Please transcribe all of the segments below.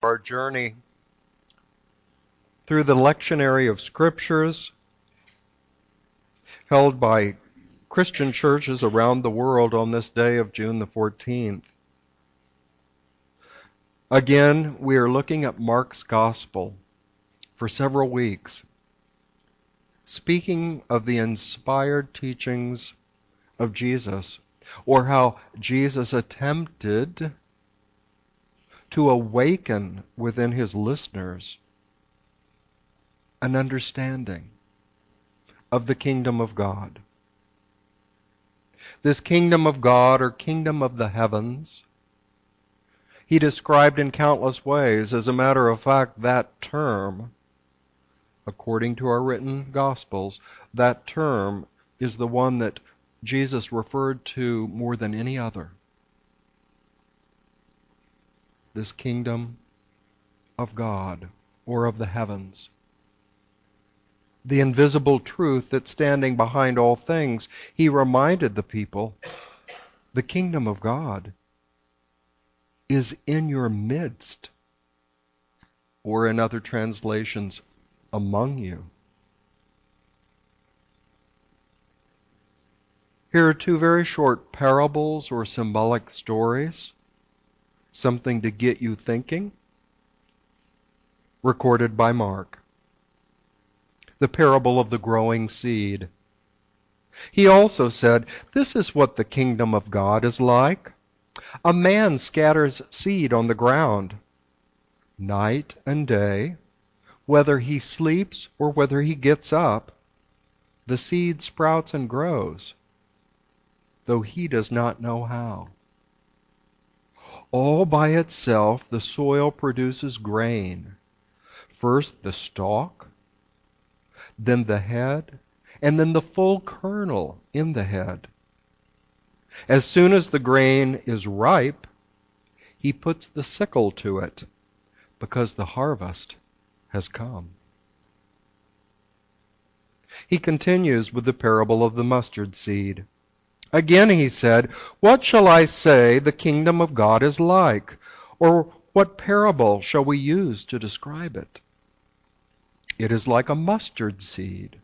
Our journey through the lectionary of scriptures held by Christian churches around the world on this day of June the 14th. Again, we are looking at Mark's Gospel for several weeks, speaking of the inspired teachings of Jesus, or how Jesus attempted to awaken within his listeners an understanding of the kingdom of God. This kingdom of God, or kingdom of the heavens, he described in countless ways. As a matter of fact, that term, according to our written Gospels, that term is the one that Jesus referred to more than any other. This kingdom of God, or of the heavens. The invisible truth that's standing behind all things. He reminded the people, the kingdom of God is in your midst, or in other translations, among you. Here are two very short parables or symbolic stories, something to get you thinking, recorded by Mark. The parable of the growing seed. He also said, this is what the kingdom of God is like. A man scatters seed on the ground, night and day. Whether he sleeps or whether he gets up, the seed sprouts and grows, though he does not know how. All by itself, the soil produces grain. First the stalk, then the head, and then the full kernel in the head. As soon as the grain is ripe, he puts the sickle to it, because the harvest has come. He continues with the parable of the mustard seed. Again he said, what shall I say the kingdom of God is like? Or what parable shall we use to describe it? It is like a mustard seed,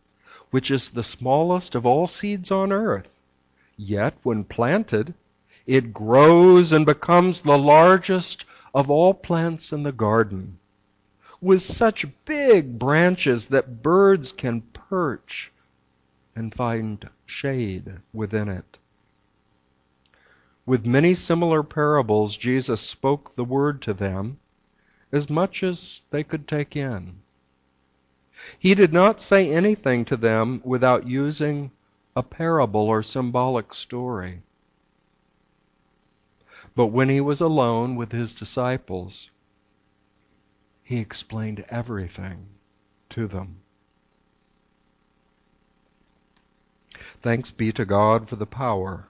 which is the smallest of all seeds on earth. Yet when planted, it grows and becomes the largest of all plants in the garden, with such big branches that birds can perch and find shade within it. With many similar parables, Jesus spoke the word to them as much as they could take in. He did not say anything to them without using a parable or symbolic story. But when he was alone with his disciples, he explained everything to them. Thanks be to God for the power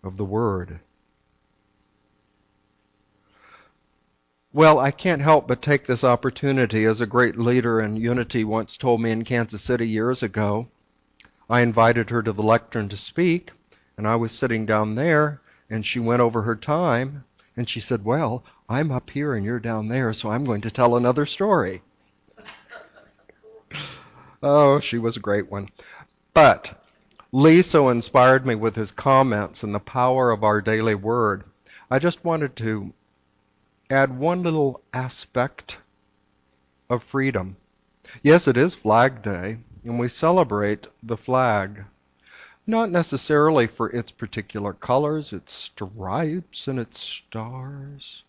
of the Word. Well, I can't help but take this opportunity, as a great leader in Unity once told me in Kansas City years ago. I invited her to the lectern to speak, and I was sitting down there, and she went over her time, and she said, well, I'm up here and you're down there, so I'm going to tell another story. Oh, she was a great one. But Lee so inspired me with his comments and the power of our daily word. I just wanted to add one little aspect of freedom. Yes, it is Flag Day, and we celebrate the flag, not necessarily for its particular colors, its stripes and its stars,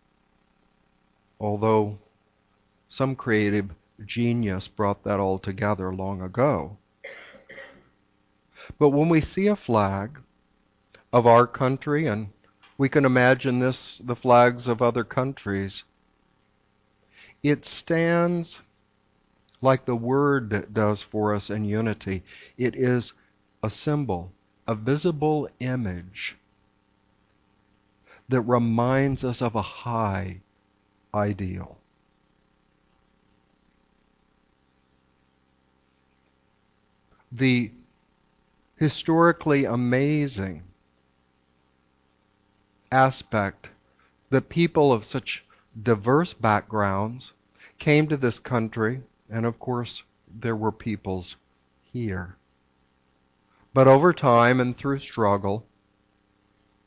although some creative genius brought that all together long ago. But when we see a flag of our country, and we can imagine this, the flags of other countries, it stands like the Word does for us in Unity. It is a symbol, a visible image that reminds us of a high ideal. The historically amazing aspect that people of such diverse backgrounds came to this country, and of course there were peoples here. But over time and through struggle,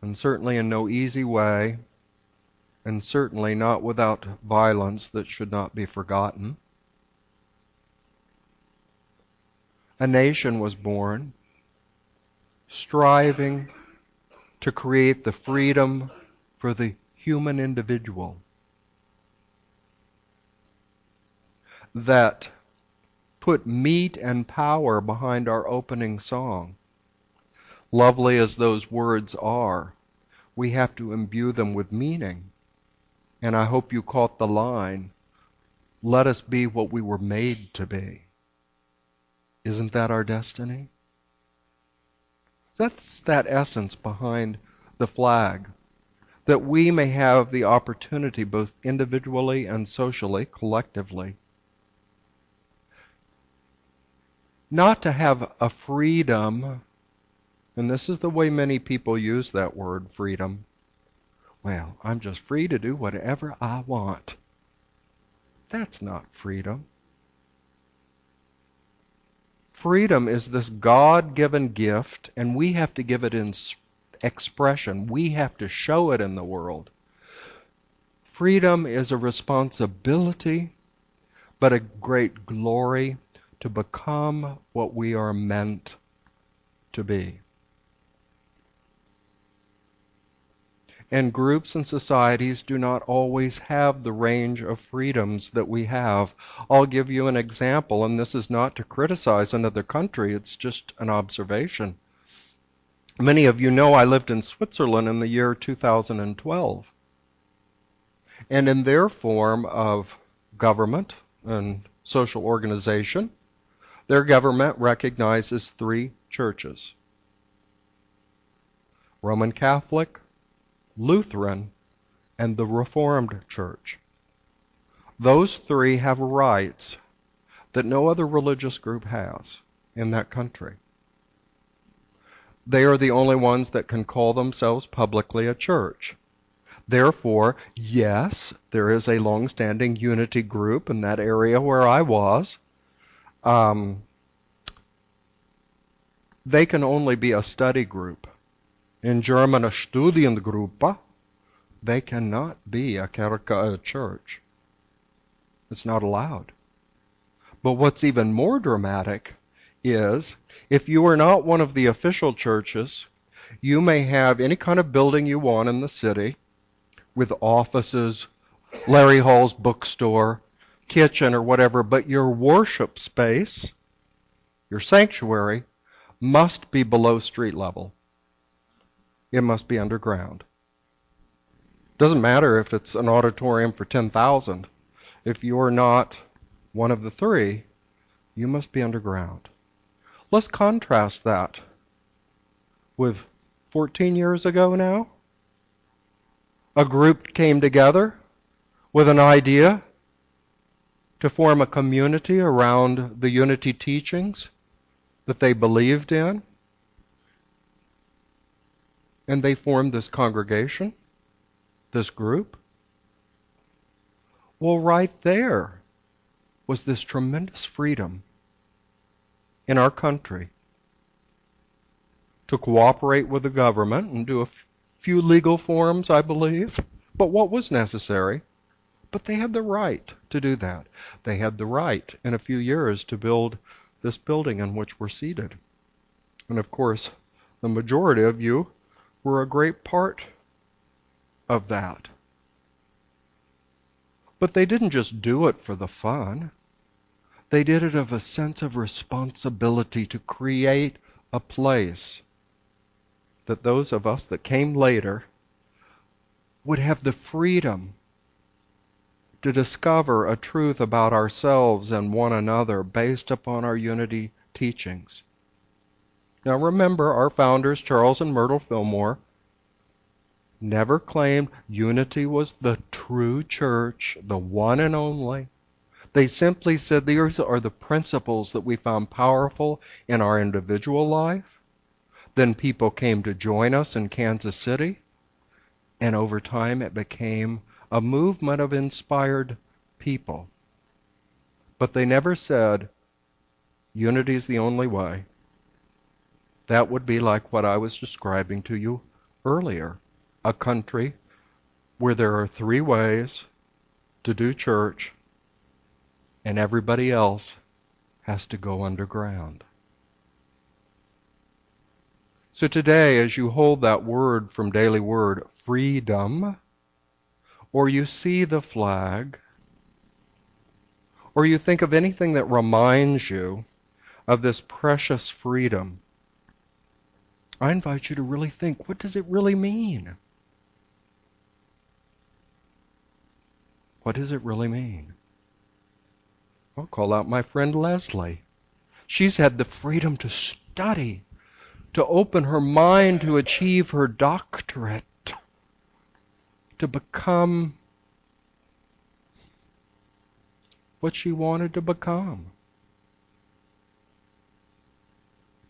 and certainly in no easy way, and certainly not without violence that should not be forgotten, a nation was born, striving to create the freedom for the human individual that put meat and power behind our opening song. Lovely as those words are, we have to imbue them with meaning. And I hope you caught the line, let us be what we were made to be. Isn't that our destiny? That's that essence behind the flag, that we may have the opportunity both individually and socially, collectively, not to have a freedom, and this is the way many people use that word, freedom. Well, I'm just free to do whatever I want. That's not freedom. Freedom is this God-given gift, and we have to give it in expression. We have to show it in the world. Freedom is a responsibility, but a great glory to become what we are meant to be. And groups and societies do not always have the range of freedoms that we have. I'll give you an example, and this is not to criticize another country, it's just an observation. Many of you know I lived in Switzerland in the year 2012. And in their form of government and social organization, their government recognizes 3 churches: Roman Catholic, Lutheran, and the Reformed Church. Those 3 have rights that no other religious group has in that country. They are the only ones that can call themselves publicly a church. Therefore, yes, there is a long-standing unity group in that area where I was. They can only be a study group. In German, a Studiengruppe. They cannot be a Kirche, a church. It's not allowed. But what's even more dramatic is, if you are not one of the official churches, you may have any kind of building you want in the city, with offices, Larry Hall's bookstore, kitchen, or whatever, but your worship space, your sanctuary, must be below street level. It must be underground. Doesn't matter if it's an auditorium for 10,000. If you're not one of the 3, you must be underground. Let's contrast that with 14 years ago now. A group came together with an idea to form a community around the unity teachings that they believed in. And they formed this congregation, this group. Well, right there was this tremendous freedom in our country to cooperate with the government and do a few legal forms, I believe, but what was necessary. But they had the right to do that. They had the right in a few years to build this building in which we're seated. And of course, the majority of you were a great part of that. But they didn't just do it for the fun. They did it of a sense of responsibility to create a place that those of us that came later would have the freedom to discover a truth about ourselves and one another based upon our unity teachings. Now remember, our founders, Charles and Myrtle Fillmore, never claimed unity was the true church, the one and only. They simply said these are the principles that we found powerful in our individual life. Then people came to join us in Kansas City, and over time it became a movement of inspired people. But they never said, unity is the only way. That would be like what I was describing to you earlier. A country where there are 3 ways to do church, and everybody else has to go underground. So today, as you hold that word from Daily Word, freedom, or you see the flag, or you think of anything that reminds you of this precious freedom, I invite you to really think, what does it really mean? What does it really mean? I'll call out my friend Leslie. She's had the freedom to study, to open her mind to achieve her doctorate, to become what she wanted to become,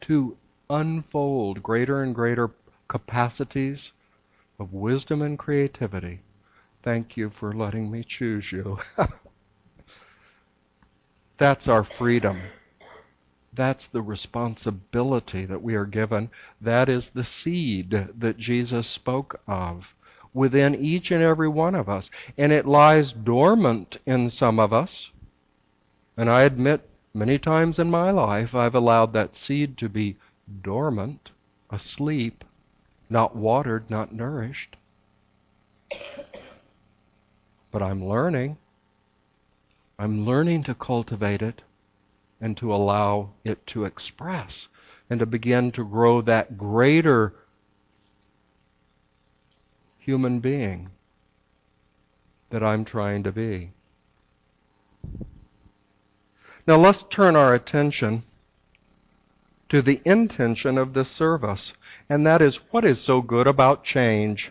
to unfold greater and greater capacities of wisdom and creativity. Thank you for letting me choose you. That's our freedom. That's the responsibility that we are given. That is the seed that Jesus spoke of within each and every one of us. And it lies dormant in some of us. And I admit, many times in my life, I've allowed that seed to be dormant, asleep, not watered, not nourished. But I'm learning. I'm learning to cultivate it and to allow it to express and to begin to grow that greater human being that I'm trying to be. Now let's turn our attention to the intention of this service, and that is, what is so good about change?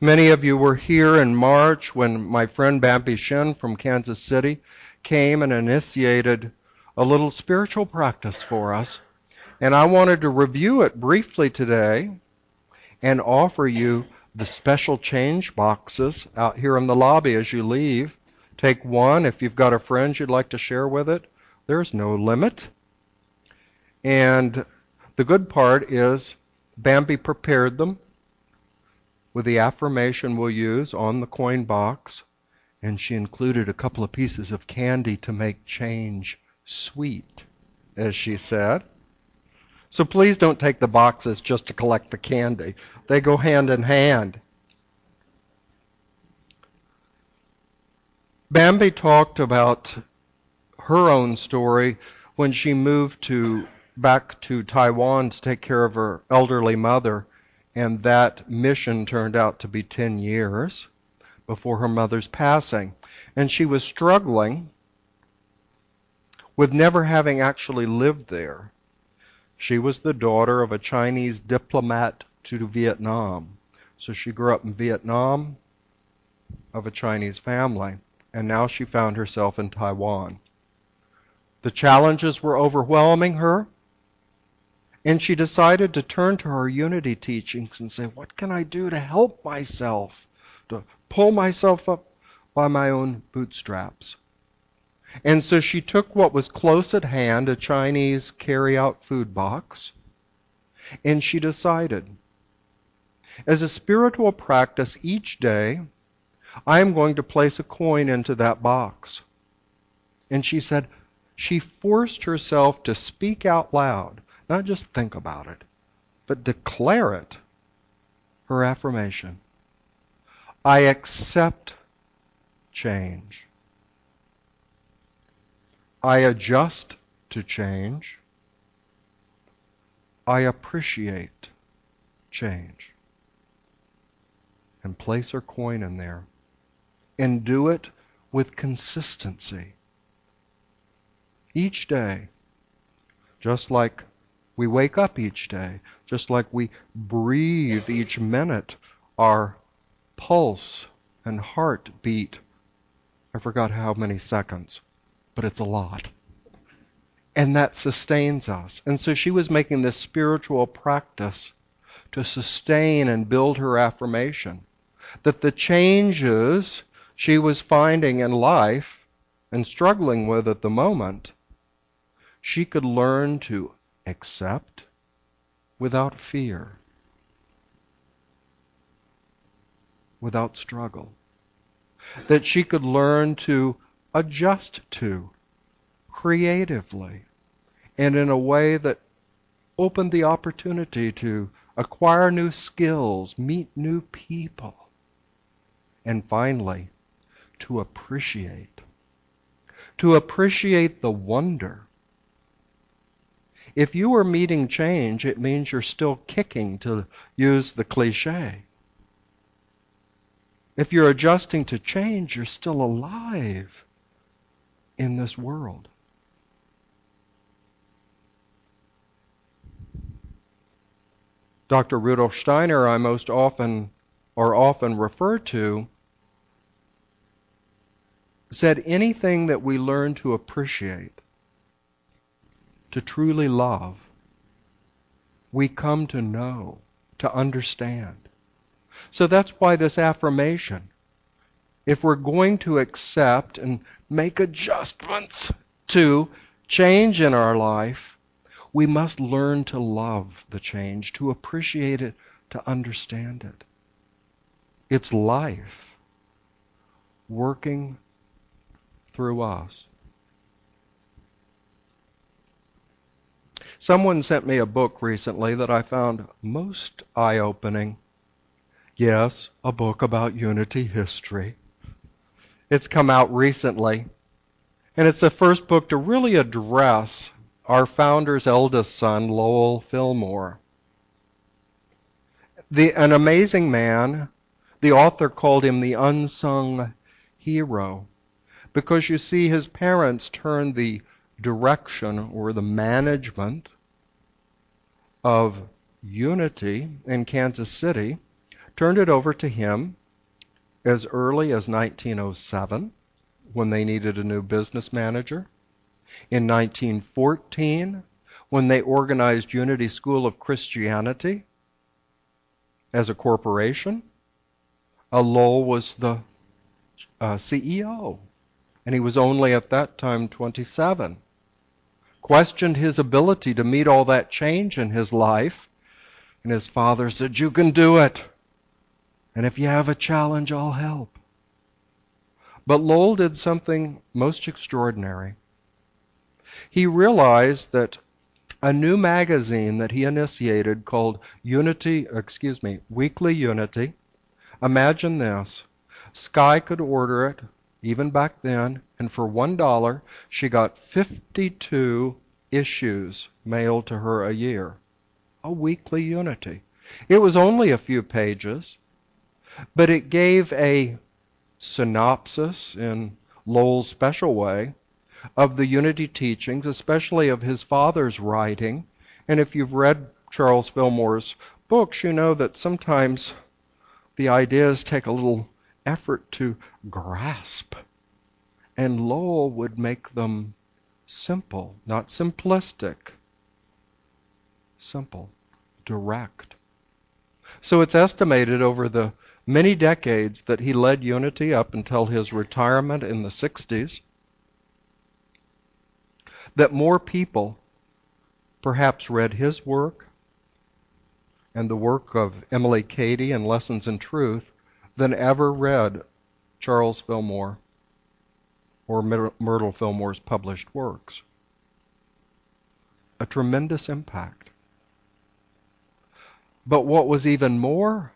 Many of you were here in March when my friend Bambi Shin from Kansas City came and initiated a little spiritual practice for us. And I wanted to review it briefly today and offer you the special change boxes out here in the lobby as you leave. Take one if you've got a friend you'd like to share with it. There's no limit. And the good part is Bambi prepared them with the affirmation we'll use on the coin box, and she included a couple of pieces of candy to make change sweet, as she said. So please don't take the boxes just to collect the candy. They go hand in hand. Bambi talked about her own story when she moved back to Taiwan to take care of her elderly mother, and that mission turned out to be 10 years before her mother's passing. And she was struggling with never having actually lived there. She was the daughter of a Chinese diplomat to Vietnam. So she grew up in Vietnam of a Chinese family, and now she found herself in Taiwan. The challenges were overwhelming her, and she decided to turn to her unity teachings and say, what can I do to help myself, to pull myself up by my own bootstraps? And so she took what was close at hand, a Chinese carry-out food box, and she decided, as a spiritual practice each day, I am going to place a coin into that box. And she said, she forced herself to speak out loud, not just think about it, but declare it, her affirmation. I accept change. I adjust to change. I appreciate change. And place her coin in there. And do it with consistency. Each day, just like we wake up each day, just like we breathe each minute, our pulse and heart beat, I forgot how many seconds, but it's a lot. And that sustains us. And so she was making this spiritual practice to sustain and build her affirmation. that the changes she was finding in life and struggling with at the moment, she could learn to accept without fear, without struggle. That she could learn to adjust to creatively and in a way that opened the opportunity to acquire new skills, meet new people, and finally, to appreciate the wonder. If you are meeting change, it means you're still kicking, to use the cliche. If you're adjusting to change, you're still alive in this world. Dr. Rudolf Steiner, I most often refer to, said anything that we learn to appreciate, to truly love, we come to know, to understand. So that's why this affirmation, if we're going to accept and make adjustments to change in our life, we must learn to love the change, to appreciate it, to understand it. It's life working through us. Someone sent me a book recently that I found most eye-opening. Yes, a book about Unity history. It's come out recently, and it's the first book to really address our founder's eldest son, Lowell Fillmore. An amazing man. The author called him the unsung hero, because you see, his parents turned the direction or the management of Unity in Kansas City, turned it over to him as early as 1907, when they needed a new business manager. In 1914, when they organized Unity School of Christianity as a corporation, Lowell was the CEO, and he was only at that time 27. Questioned his ability to meet all that change in his life, and his father said, "You can do it, and if you have a challenge, I'll help." But Lowell did something most extraordinary. He realized that a new magazine that he initiated called Weekly Unity. Imagine this. Sky could order it, even back then, and for $1, she got 52 issues mailed to her a year. A Weekly Unity. It was only a few pages, but it gave a synopsis, in Lowell's special way, of the Unity teachings, especially of his father's writing. And if you've read Charles Fillmore's books, you know that sometimes the ideas take a little effort to grasp. And Lowell would make them simple, not simplistic. Simple, direct. So it's estimated over the many decades that he led Unity up until his retirement in the 60s, that more people perhaps read his work and the work of Emily Cady and Lessons in Truth than ever read Charles Fillmore or Myrtle Fillmore's published works. A tremendous impact. But what was even more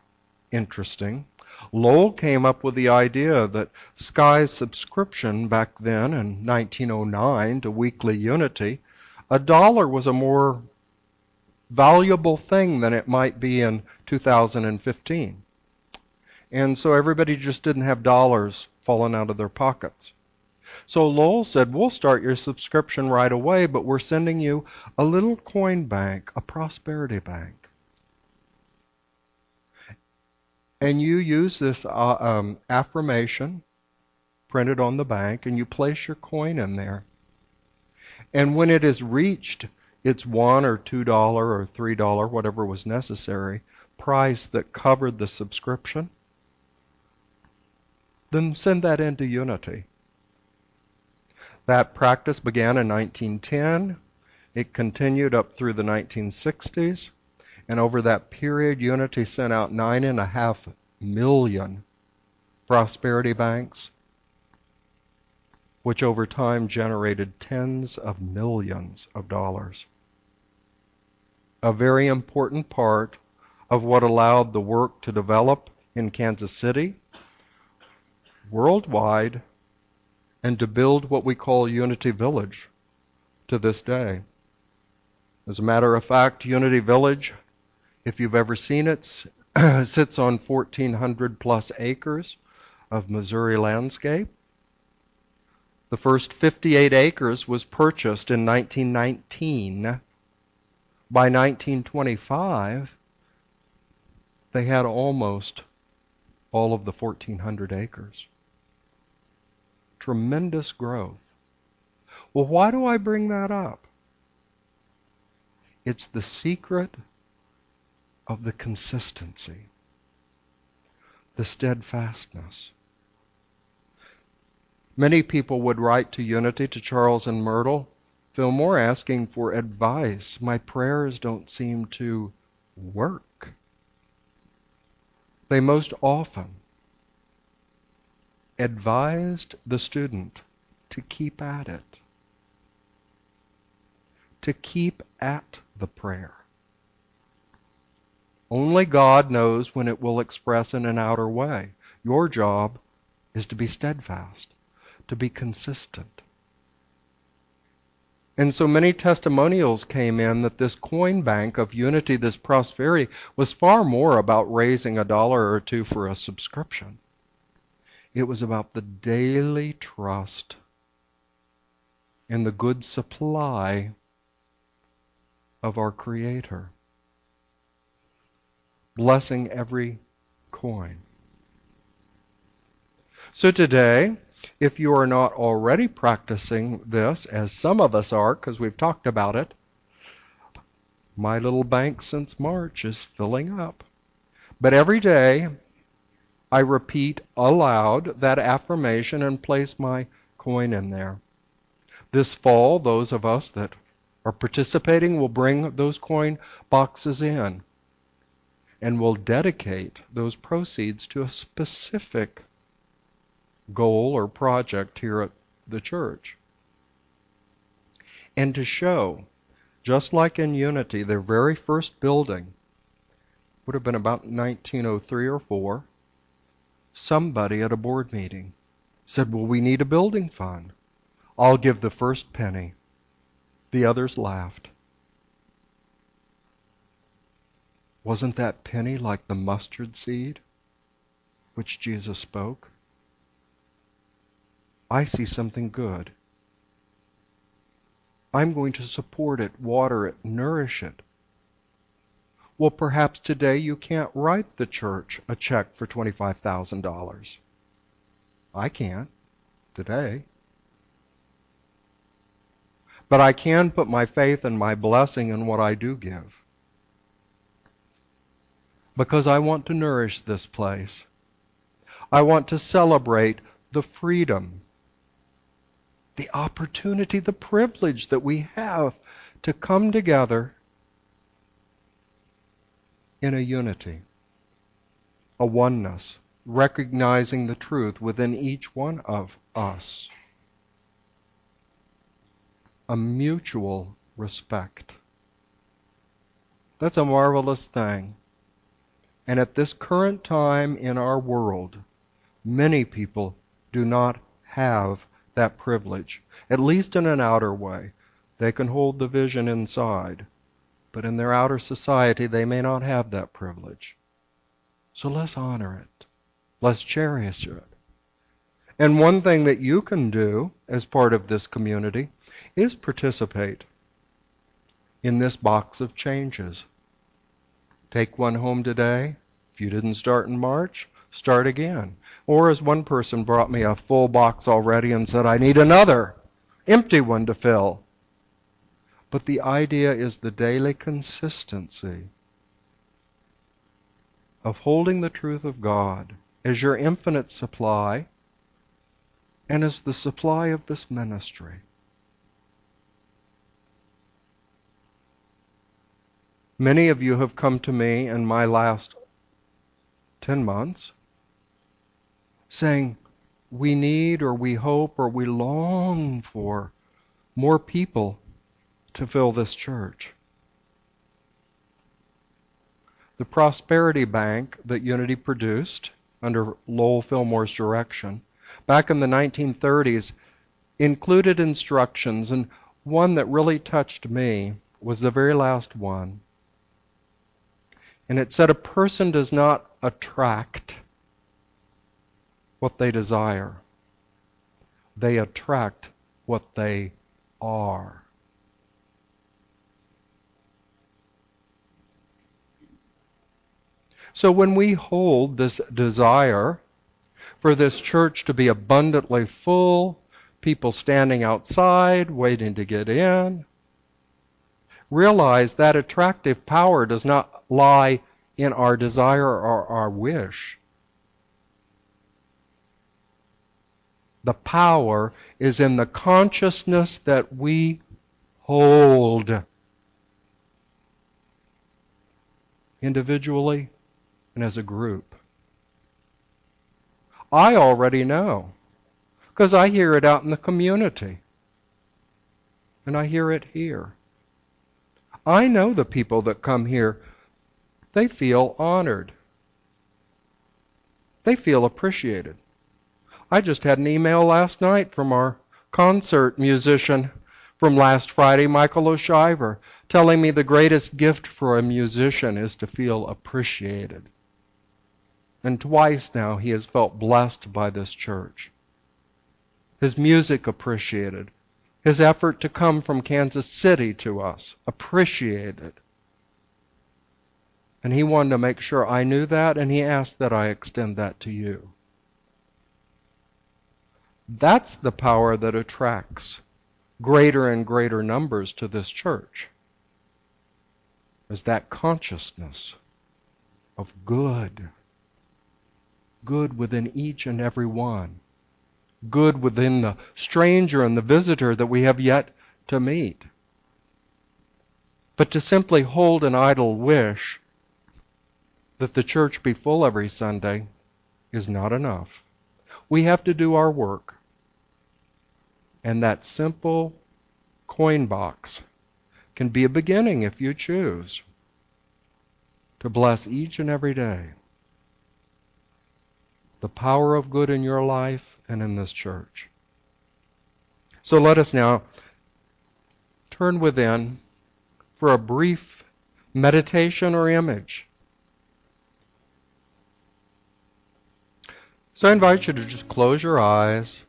interesting, Lowell came up with the idea that Sky's subscription back then in 1909 to Weekly Unity, $1 was a more valuable thing than it might be in 2015. And so everybody just didn't have dollars falling out of their pockets. So Lowell said, "We'll start your subscription right away, but we're sending you a little coin bank, a prosperity bank. And you use this affirmation printed on the bank, and you place your coin in there. And when it has reached its $1 or $2 or $3, whatever was necessary, price that covered the subscription, then send that into unity. That practice began in 1910. It continued up through the 1960s. And over that period, Unity sent out 9.5 million prosperity banks, which over time generated tens of millions of dollars. A very important part of what allowed the work to develop in Kansas City, worldwide, and to build what we call Unity Village to this day. As a matter of fact, Unity Village, if you've ever seen it, sits on 1,400 plus acres of Missouri landscape. The first 58 acres was purchased in 1919. By 1925, they had almost all of the 1,400 acres. Tremendous growth. Well, why do I bring that up? It's the secret of the consistency, the steadfastness. Many people would write to Unity, to Charles and Myrtle Fillmore, asking for advice. My prayers don't seem to work. They most often advised the student to keep at it, to keep at the prayer. Only God knows when it will express in an outer way. Your job is to be steadfast, to be consistent. And so many testimonials came in that this coin bank of Unity, this prosperity, was far more about raising $1 or $2 for a subscription. It was about the daily trust in the good supply of our Creator, blessing every coin. So today, if you are not already practicing this, as some of us are, because we've talked about it, my little bank since March is filling up. But every day, I repeat aloud that affirmation and place my coin in there. This fall, those of us that are participating will bring those coin boxes in, and will dedicate those proceeds to a specific goal or project here at the church. And to show, just like in Unity, their very first building would have been about 1903 or 4, somebody at a board meeting said, well, we need a building fund. I'll give the first penny. The others laughed. Wasn't that penny like the mustard seed which Jesus spoke? I see something good. I'm going to support it, water it, nourish it. Well, perhaps today you can't write the church a check for $25,000. I can't today. But I can put my faith and my blessing in what I do give. Because I want to nourish this place. I want to celebrate the freedom, the opportunity, the privilege that we have to come together in a unity, a oneness, recognizing the truth within each one of us, a mutual respect. That's a marvelous thing. And at this current time in our world, many people do not have that privilege, at least in an outer way. They can hold the vision inside, but in their outer society they may not have that privilege. So let's honor it. Let's cherish it. And one thing that you can do as part of this community is participate in this box of changes. Take one home today. If you didn't start in March, start again. Or as one person brought me a full box already and said, I need another empty one to fill. But the idea is the daily consistency of holding the truth of God as your infinite supply and is the supply of this ministry. Many of you have come to me in my last 10 months saying, we need or we hope or we long for more people to fill this church. The Prosperity Bank that Unity produced under Lowell Fillmore's direction back in the 1930s included instructions, and one that really touched me was the very last one. And it said a person does not attract what they desire. They attract what they are. So when we hold this desire for this church to be abundantly full, people standing outside waiting to get in, realize that attractive power does not lie in our desire or our wish. The power is in the consciousness that we hold individually and as a group. I already know because I hear it out in the community and I hear it here. I know the people that come here, they feel honored. They feel appreciated. I just had an email last night from our concert musician from last Friday, Michael O'Shiver, telling me the greatest gift for a musician is to feel appreciated. And twice now he has felt blessed by this church. His music appreciated. His effort to come from Kansas City to us appreciated. And he wanted to make sure I knew that, and he asked that I extend that to you. That's the power that attracts greater and greater numbers to this church, is that consciousness of good. Good within each and every one. Good within the stranger and the visitor that we have yet to meet. But to simply hold an idle wish that the church be full every Sunday is not enough. We have to do our work. And that simple coin box can be a beginning, if you choose, to bless each and every day the power of good in your life and in this church. So let us now turn within for a brief meditation or image. So I invite you to just close your eyes.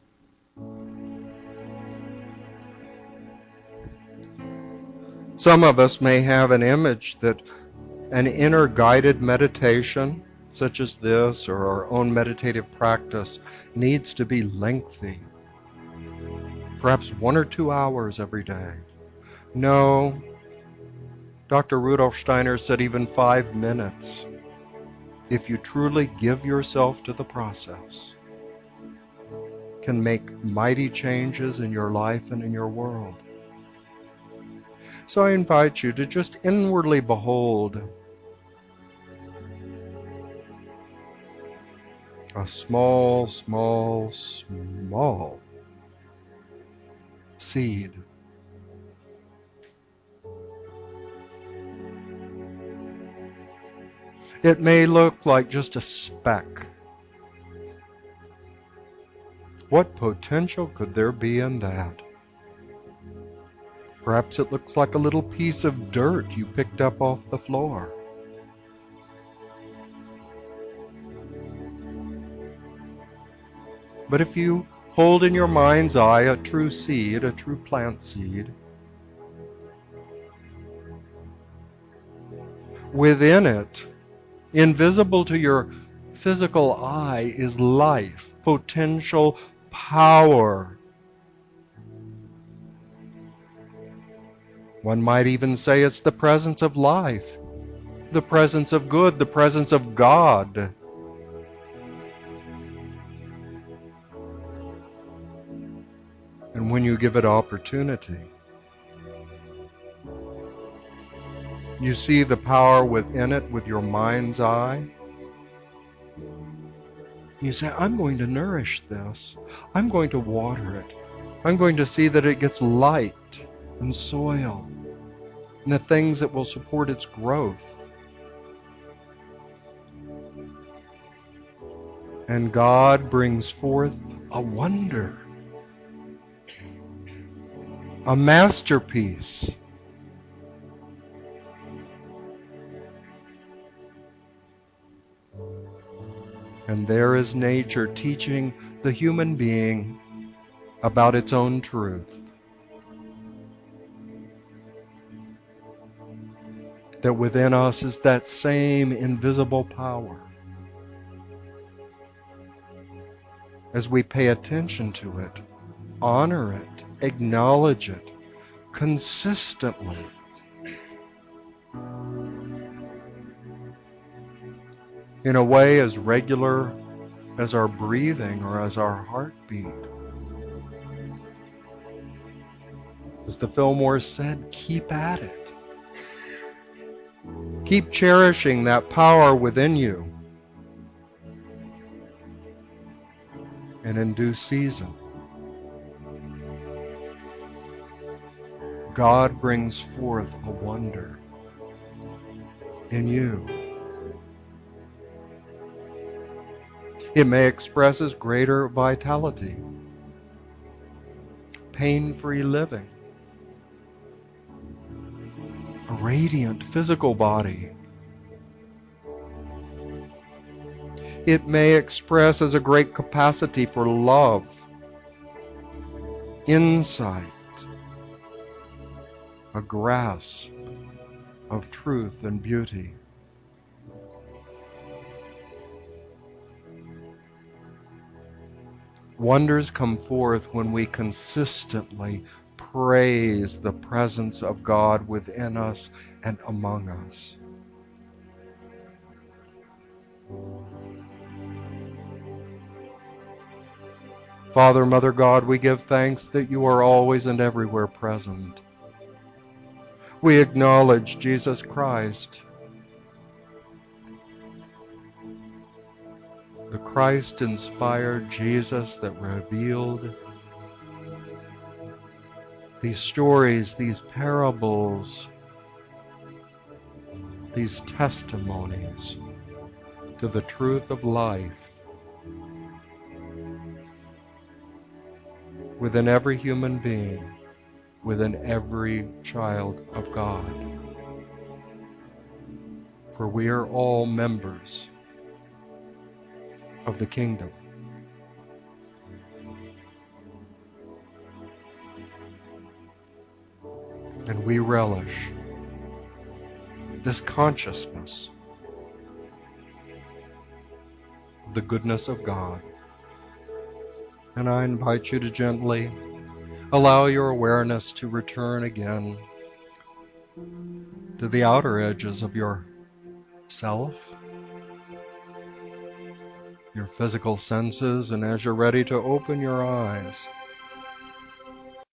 Some of us may have an image that an inner guided meditation, such as this, or our own meditative practice, needs to be lengthy. Perhaps 1 or 2 hours every day. No, Dr. Rudolf Steiner said even 5 minutes, if you truly give yourself to the process, can make mighty changes in your life and in your world. So I invite you to just inwardly behold a small, small, small seed. It may look like just a speck. What potential could there be in that? Perhaps it looks like a little piece of dirt you picked up off the floor. But if you hold in your mind's eye a true seed, a true plant seed, within it, invisible to your physical eye, is life, potential, power. One might even say it's the presence of life, the presence of good, the presence of God. and when you give it opportunity. You see the power within it with your mind's eye. You say, I'm going to nourish this. I'm going to water it. I'm going to see that it gets light and soil and the things that will support its growth. And God brings forth a wonder, a masterpiece. And there is nature teaching the human being about its own truth. That within us is that same invisible power. As we pay attention to it, honor it, acknowledge it consistently, in a way as regular as our breathing or as our heartbeat. As the Fillmore said, keep at it. Keep cherishing that power within you. And in due season, God brings forth a wonder in you. It may express as greater vitality, pain-free living, a radiant physical body. It may express as a great capacity for love, insight, a grasp of truth and beauty. Wonders come forth when we consistently praise the presence of God within us and among us. Father, Mother God, we give thanks that you are always and everywhere present. We acknowledge Jesus Christ, the Christ-inspired Jesus that revealed these stories, these parables, these testimonies to the truth of life within every human being, within every child of God. For we are all members of the kingdom. And we relish this consciousness of the goodness of God. And I invite you to gently allow your awareness to return again to the outer edges of your self, your physical senses, and as you're ready to open your eyes,